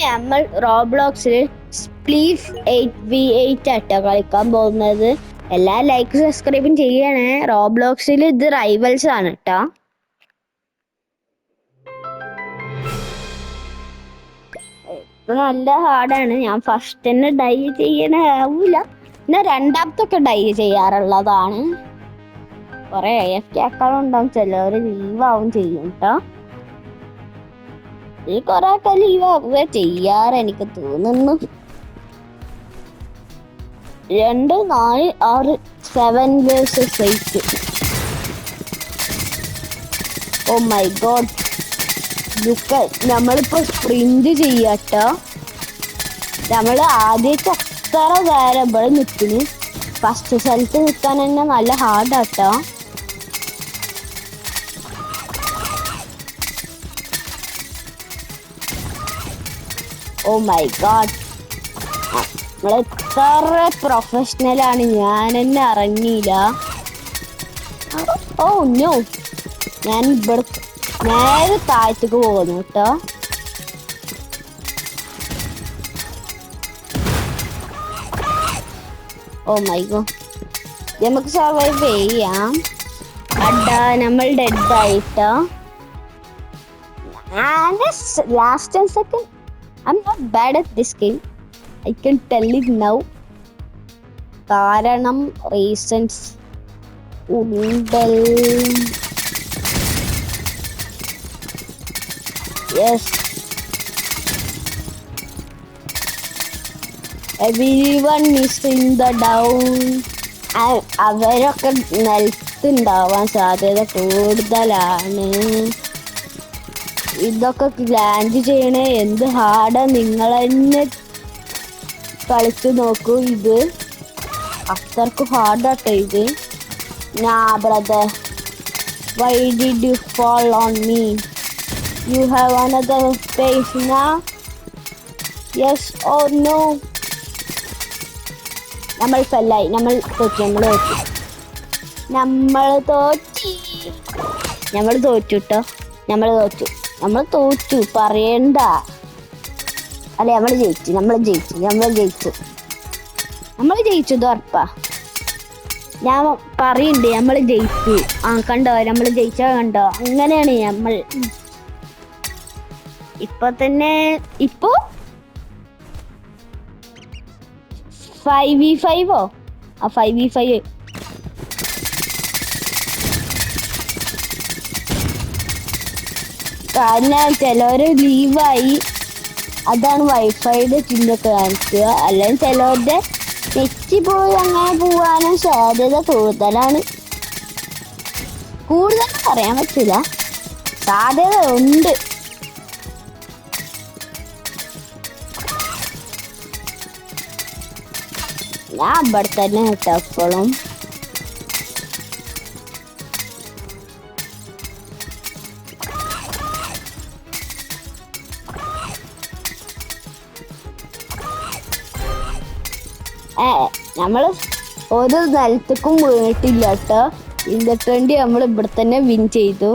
നമ്മൾ റോബ്ലോക്സിൽ സ്പ്ലീഫ് 8v8 ആട്ടോ കളിക്കാൻ പോകുന്നത്. എല്ലാ ലൈക്ക് സബ്സ്ക്രൈബും ചെയ്യണേ. റോബ്ലോക്സിൽ ഇത് റൈവൽസ് ആണ് കേട്ടോ. നല്ല ഹാർഡാണ്. ഞാൻ ഫസ്റ്റ് തന്നെ ഡൈ ചെയ്യണാവൂല, പിന്നെ രണ്ടാമത്തൊക്കെ ഡൈ ചെയ്യാറുള്ളതാണ്. കുറെ AFK ആക്കാളുണ്ടാവും, ചിലവര് ലീവാവും ചെയ്യും കേട്ടോ. ഈ കൊറേ ഒക്കെ ലീവാവുക ചെയ്യാറ് എനിക്ക് തോന്നുന്നു. 2 4 6 7 vs 8. ഓ മൈ ഗോഡ്, നമ്മളിപ്പോ സ്പ്രിന്റ് ചെയ്യാട്ടോ. നമ്മള് ആദ്യത്തെ അത്ര നേരം ഇവിടെ നിൽക്കുന്നു. ഫസ്റ്റ് സ്ഥലത്ത് നിൽക്കാൻ തന്നെ നല്ല ഹാർഡാട്ടോ. ഓ മൈ ഗോഡ്, നമ്മളെത്ര പ്രൊഫഷണലാണ്, ഞാൻ തന്നെ അറിഞ്ഞില്ല. ഓ നോ, ഞാൻ ഇവിടെ നേരെ താഴത്തേക്ക് പോകുന്നു കേട്ടോ. ഓ മൈ ഗോഡ്, നമുക്ക് സർവൈവ് ചെയ്യാം. അടാ, നമ്മൾ ഡെഡ് ആയിട്ടോ. Last and second I'm not bad at this game. I can tell it now. കാരണം reasons ഉണ്ട്. Yes. Everyone is in the down. അവരൊക്കെ നിലത്തുണ്ടാവാൻ സാധ്യത കൂടുതലാണ്. ഇതൊക്കെ ലാൻഡ് ചെയ്യണേ എന്ത് ഹാർഡാ, നിങ്ങൾ തന്നെ കളിച്ചു നോക്കൂ. ഇത് അത്രക്ക് ഹാർഡാട്ടോ ഇത്. Brother, why did you fall on me? You have another space now? Yes or no? നമ്മൾ ഫെല്ലായി, നമ്മൾ തോറ്റു. നമ്മൾ തോറ്റു പറയണ്ട. അല്ലെ, നമ്മൾ ജയിച്ചു ഇത് ഉറപ്പാ. ഞാൻ പറയണ്ട് നമ്മൾ ജയിച്ചു. കണ്ടോ, നമ്മൾ ജയിച്ചാ കണ്ടോ. അങ്ങനെയാണ് നമ്മൾ ഇപ്പൊ 5v5 5v5. കാരണം ചിലവര് ലീവായി, അതാണ് വൈഫൈയുടെ ചിഹ്നമൊക്കെ കാണിക്കുക. അല്ലെങ്കിൽ ചിലവരുടെ നെറ്റ് പോയി അങ്ങനെ പോവാനും സാധ്യത കൂടുതലാണ്. പറയാൻ പറ്റില്ല, സാധ്യത ഉണ്ട്. ഞാൻ ഇവിടെ തന്നെ കേട്ടോ എപ്പോഴും. നമ്മള് ഒരു നിലത്തേക്കും വീണിട്ടില്ല കേട്ടോ. എന്നിട്ട് നമ്മൾ ഇവിടെ തന്നെ വിൻ ചെയ്തു.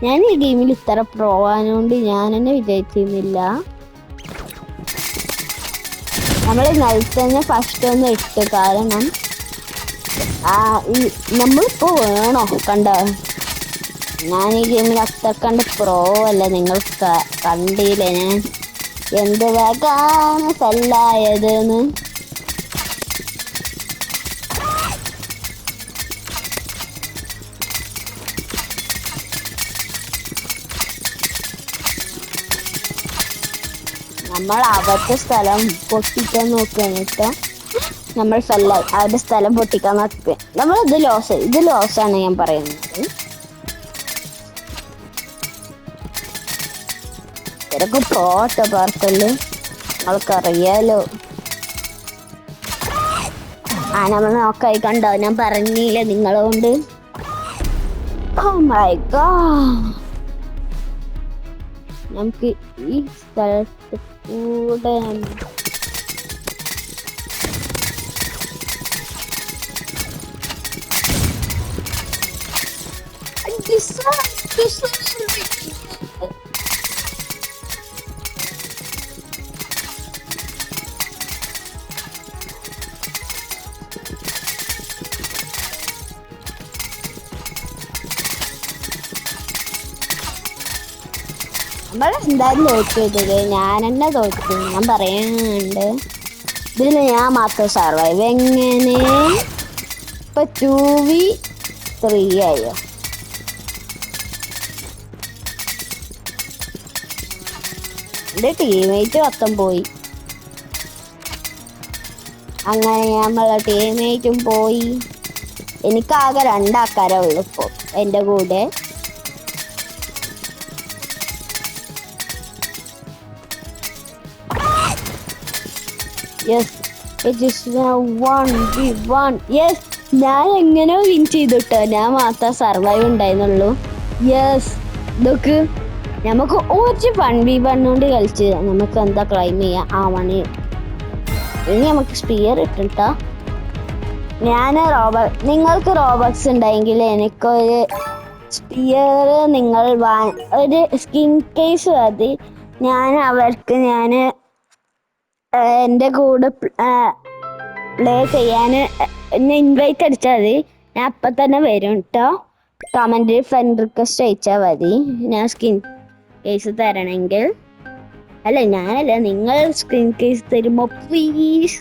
ഞാൻ ഈ ഗെയിമിൽ ഇത്ര പ്രോ ആയതുകൊണ്ട് ഞാൻ തന്നെ വിജയിച്ചിരുന്നില്ല. നമ്മൾ നിലത്ത് തന്നെ ഫസ്റ്റ് ഒന്ന് ഇട്ട്, കാരണം നമ്മളിപ്പോ വേണോ കണ്ടോ. ഞാൻ ഈ ഗെയിമിൽ അത്ര കണ്ട് പ്രോ അല്ല, നിങ്ങൾ കണ്ടില്ലേ ഞാൻ എന്ത് വേഗമാണ് സെല്ലായതെന്ന്. നമ്മൾ അവരുടെ സ്ഥലം പൊട്ടിക്കാൻ നോക്കുകയാണ് കേട്ടോ. നമ്മൾ അവരുടെ സ്ഥലം പൊട്ടിക്കാൻ നോക്കുക. ഇത് ലോസാണ് ഞാൻ പറയുന്നത്. ഇവരൊക്കെ പോട്ടോ പാർക്കല്, നമ്മൾക്കറിയാലോ. നമ്മൾ നോക്കായി കണ്ടോ, ഞാൻ പറഞ്ഞില്ല നിങ്ങളോണ്ട്. Oh my God, നമുക്ക് ഈ സ്ഥലത്ത് കൂടെ നമ്മളെന്തായാലും തോറ്റു ഇതില്. ഞാൻ തന്നെ തോറ്റു, ഞാൻ പറയാനുണ്ട്. ഇതില് ഞാൻ മാത്രം സർവൈവ്. എങ്ങനെ ഇപ്പൊ 2v3 ആയോ? എന്റെ ടീമേറ്റ് മൊത്തം പോയി. അങ്ങനെ നമ്മളെ ടീമേറ്റും പോയി. എനിക്കാകെ 2 ആൾക്കാരേ ഉള്ളു ഇപ്പൊ എന്റെ കൂടെ. Yes, it is 1v1. Yes, ഞാൻ എങ്ങനെയോ വിൻ ചെയ്തിട്ടോ. ഞാൻ മാത്രം സർവൈവ് ഉണ്ടായിരുന്നുള്ളൂ. യെസ്, ഇതൊക്കെ നമുക്ക് ഒരു 1v1 കൊണ്ട് കളിച്ച് നമുക്ക് എന്താ ക്ലൈം ചെയ്യാം. മണി ഇനി നമുക്ക് സ്പിയർ ഇട്ടിട്ടോ. നിങ്ങൾക്ക് റോബക്സ് ഉണ്ടെങ്കിൽ എനിക്കൊരു സ്പിയർ നിങ്ങൾ ഒരു സ്കിൻ കേസ് മതി. ഞാൻ എൻ്റെ കൂടെ പ്ലേ ചെയ്യാൻ എന്നെ ഇൻവൈറ്റ് അടിച്ചാൽ മതി. ഞാൻ അപ്പം തന്നെ വരും കേട്ടോ. കമൻറ്റിൽ ഫ്രണ്ട് റിക്വസ്റ്റ് അയച്ചാൽ മതി. ഞാൻ സ്കിൻ കേസ് തരണമെങ്കിൽ. അല്ല, ഞാനല്ല, നിങ്ങൾ സ്കിൻ കേസ് തരുമ്പോ പ്ലീസ്.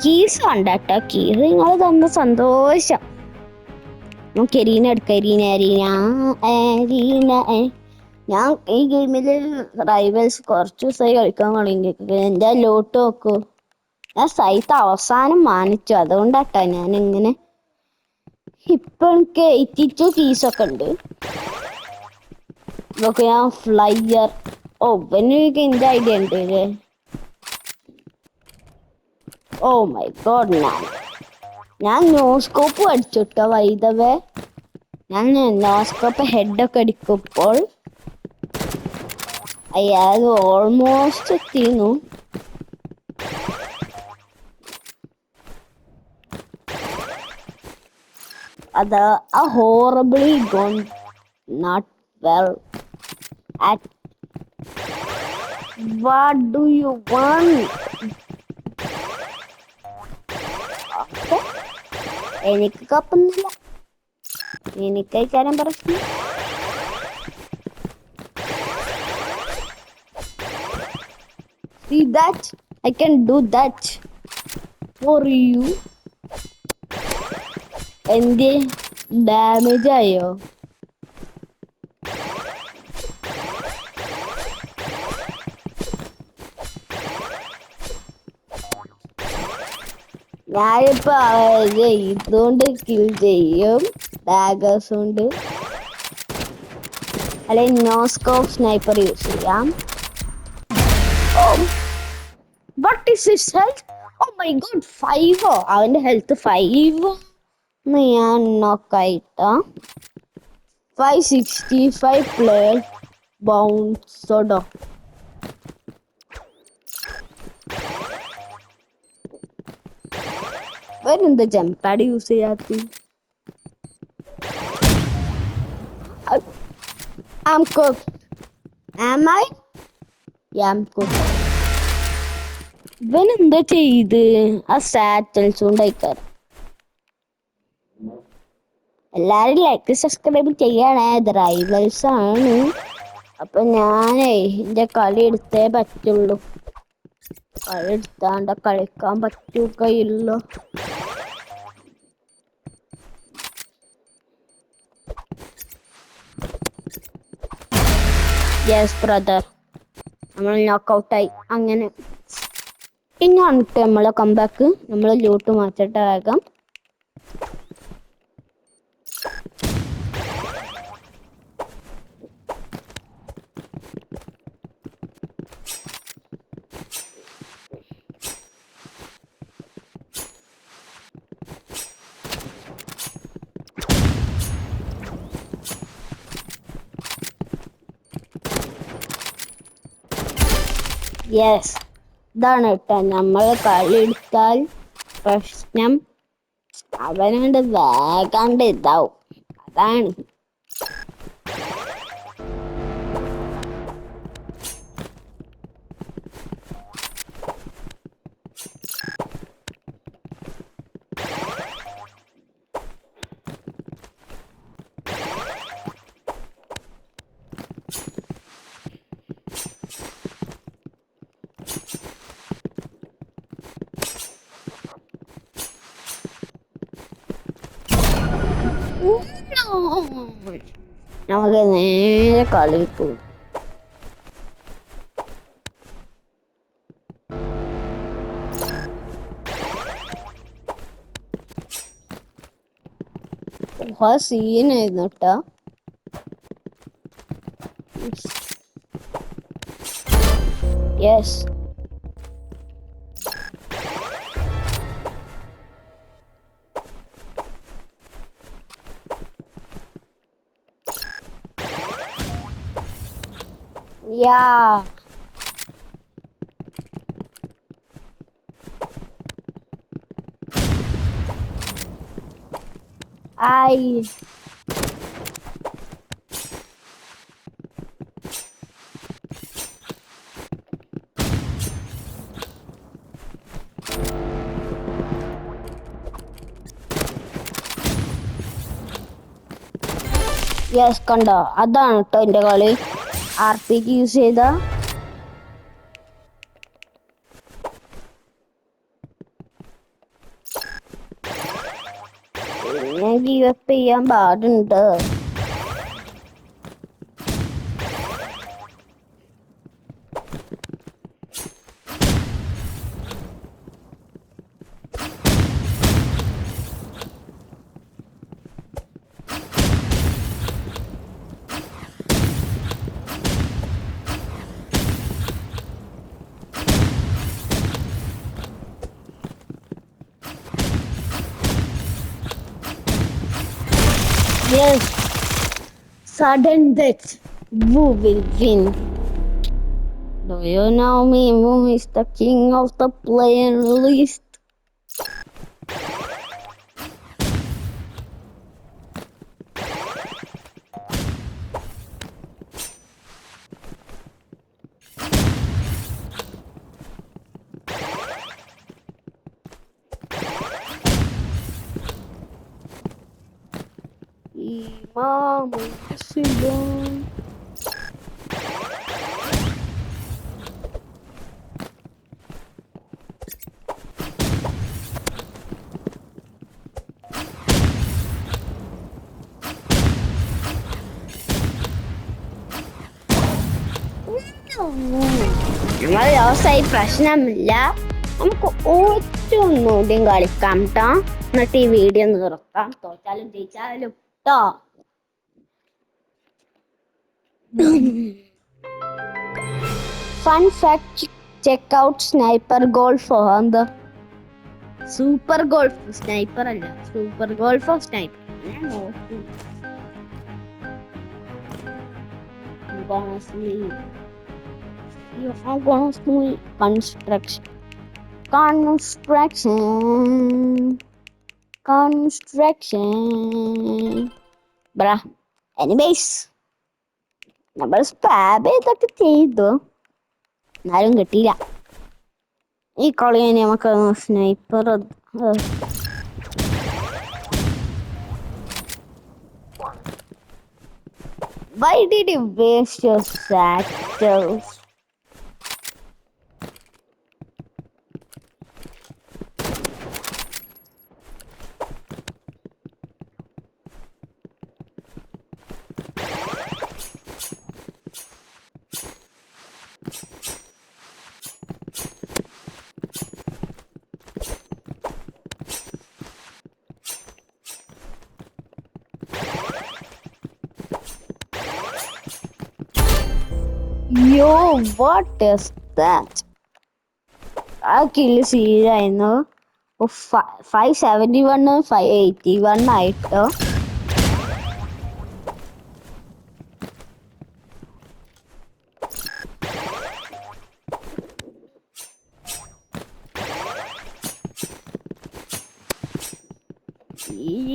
കീസ് വേണ്ട കേട്ടോ. കീസ് നിങ്ങൾ തന്ന സന്തോഷം. നമുക്ക് എരീന എടുക്കാം. എരീന. ഞാൻ ഈ ഗെയിമിൽ റൈവൽസ് കുറച്ച് ദിവസമായി കളിക്കാൻ തുടങ്ങിയിട്ട്. എൻ്റെ ലോട്ട് നോക്കൂ. ഞാൻ സൈറ്റ് അവസാനം മാനിച്ചു, അതുകൊണ്ടാട്ടോ ഞാൻ ഇങ്ങനെ. ഇപ്പൊ എനിക്ക് 82 കീസൊക്കെ ഉണ്ട്. ഇതൊക്കെ ഞാൻ ഫ്ലൈയർ. എനിക്ക് എൻ്റെ ഐഡിയ ഉണ്ട് അല്ലേ. ഓ മൈ ഗോഡ്, ഞാൻ നോസ്കോപ്പ് അടിച്ചുട്ടോ വൈദവേ. ഞാൻ നോസ്കോപ്പ് ഹെഡൊക്കെ അടിക്കുമ്പോൾ അയാൾ ഓൾമോസ്റ്റ് എത്തിയിരുന്നു. അത് horribly gone not well at. What do you want? എനിക്ക് കപ്പൊന്നുമില്ല. എനിക്ക് കാര്യം പ്രശ്നം. See that? I can do that for you. എന്റെ ഡാമേജ് ആയോ? ഞാനിപ്പോ ഇതുകൊണ്ട് കിൽ ചെയ്യും, ഡാഗേഴ്സ് കൊണ്ട്. അല്ലെങ്കിൽ നോസ്കോപ്പ് സ്നൈപ്പർ യൂസ് ചെയ്യാം. What is his health? Oh my god, 5. അവന്റെ ഹെൽത്ത് 5. ഞാൻ നോക്കായിട്ടാ. 565 പ്ലെയർ ബൗൺസോഡോ. വേറെന്താ ജംപാഡ് യൂസ് ചെയ്യാത്ത? I'm cooked. Am I? Yeah, I'm cooked. ഇവനെന്താ ചെയ്ത്? ആ സാറ്റൽസ് കൊണ്ടയക്കാറ്. എല്ലാരും ലൈക്ക് സബ്സ്ക്രൈബ് ചെയ്യണേ. ഇത് റൈവൽസ് ആണ്. അപ്പൊ ഞാനേ എന്റെ കളി എടുത്തേ പറ്റുള്ളൂ. കളി എടുത്താണ്ട് കളിക്കാൻ പറ്റുകയില്ലോ. യെസ് ബ്രദർ, നമ്മൾ നോക്കൗട്ടായി. അങ്ങനെ ഇങ്ങാണ് നമ്മളെ കംബാക്ക്. നമ്മൾ ലൂട്ട് മാറ്റിട്ട് വേഗം. യെസ്, ഇതാണ് കേട്ടോ നമ്മൾ കളി എടുത്താൽ പ്രശ്നം. അവനുണ്ട് വേഗാണ്ട് ഇതാവും. അതാണ്. നമുക്ക് നേരെ കളി പോകും. സീനായിരുന്നു കേട്ടോ. യെസ്, യാ ഐ യെസ്, കണ്ടോ? അതാണ് കേട്ടോ എൻ്റെ കളി. RPG യൂസ് ചെയ്ത ഞാൻ ഗീവ് അപ്പ് ചെയ്യാൻ പാടുണ്ട്. Yes, sudden death. Who will win? Do you know me? Who is the king of the player list? Imam Islam. ഞങ്ങൾ ദിവസമായി പ്രശ്നമില്ല. നമുക്ക് ഒറ്റൊന്നുകൂടിയും കളിക്കാം കേട്ടോ. എന്നിട്ട് ഈ വീഡിയോ നിർത്താം. തോറ്റാലും ജയിച്ചാലും കേട്ടോ. Fun fact, check out Sniper Golf on the Super Golf. Sniper അല്ല, Super Golf of Sniper. I'm gonna sleep. Construction. Bruh. Anyways, നമ്മൾ സ്പാബ് ചെയ്തൊക്കെ ചെയ്തു, എന്നാലും കിട്ടിയില്ല. ഈ കളി നമുക്ക് sniper. Why did you waste your satchels? Yo, what is that? ആ കില്ല് സീരായിരുന്നു. 571 581 ആയിട്ടോ.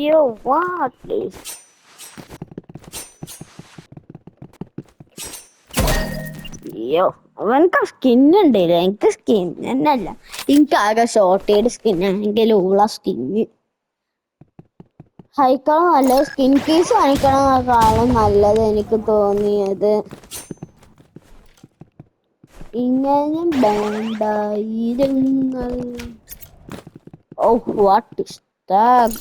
Yo, what is അയ്യോ, അവനക്ക് സ്കിന്നുണ്ടല്ലോ. എനിക്ക് സ്കിൻ തന്നെയല്ല, എനിക്ക് ആകെ ഷോർട്ടേഡ് സ്കിന്നാണെങ്കിൽ ഉള്ള സ്കിന്ന് ഹൈക്കണം നല്ലത്. സ്കിൻ കേസ് വാങ്ങിക്കണമെന്നേക്കാളും നല്ലത് എനിക്ക് തോന്നിയത് ഇങ്ങനെ വേണ്ടായിരുന്നു. ഓ, വാട്ട് ഇസ് ദാറ്റ്?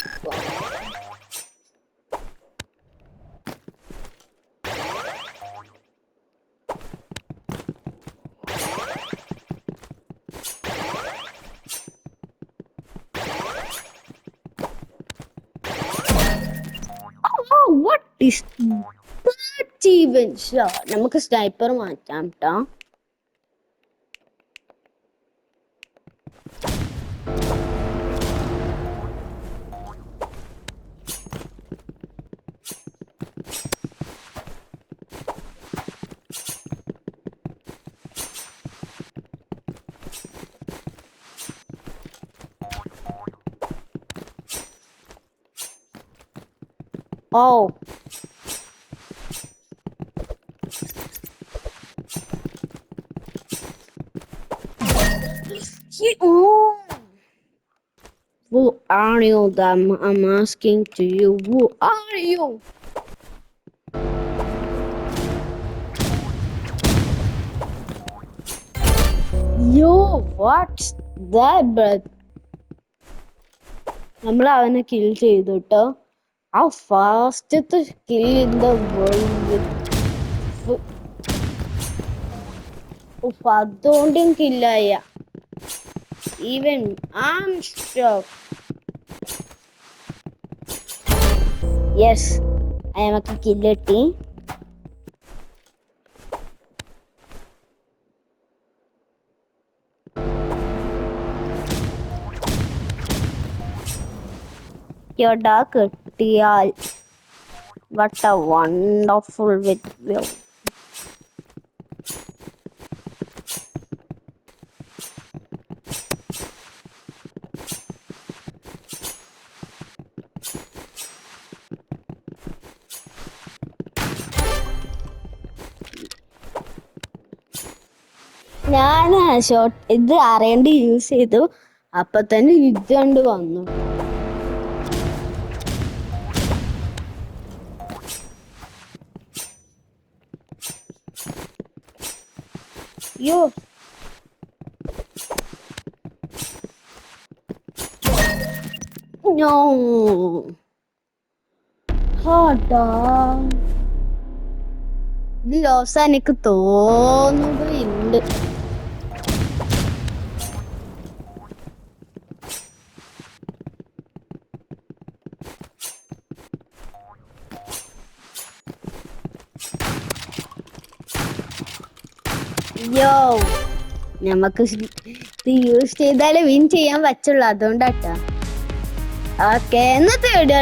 നമുക്ക് സ്നൈപ്പർ മാറ്റാം ട്ടോ. Oh. Who are you? I'm asking to you. Who are you? Yo, what's that, bro? നമ്മൾ അവനെ കിൽ ചെയ്തു കേട്ടോ. ആ ഫാസ്റ്റത്തെ കിൽ ഇൻ ദ വേൾഡ്. അതുകൊണ്ടും കില്ലായ. Even I'm shocked. Yes, അയാൾക്ക് കില്ല് കിട്ടി. എടാ കിട്ടിയാൽ what a wonderful video. ഞാൻ ഷോട്ട് ഇത് അറിയേണ്ടി യൂസ് ചെയ്തു. അപ്പൊ തന്നെ ഇത് കണ്ട് വന്നു. യോ നോ ഹാടാ ഇത് ലോസ് എനിക്ക് തോന്നുകയുണ്ട്. യോ നമുക്ക് ഇത് യൂസ് ചെയ്താലേ വിൻ ചെയ്യാൻ പറ്റുള്ളൂ. അതുകൊണ്ടാട്ടാ. ഓക്കെ, ഇന്നത്തെ വീഡിയോ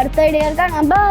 അടുത്ത വീഡിയോ കാണാം. ബൈ.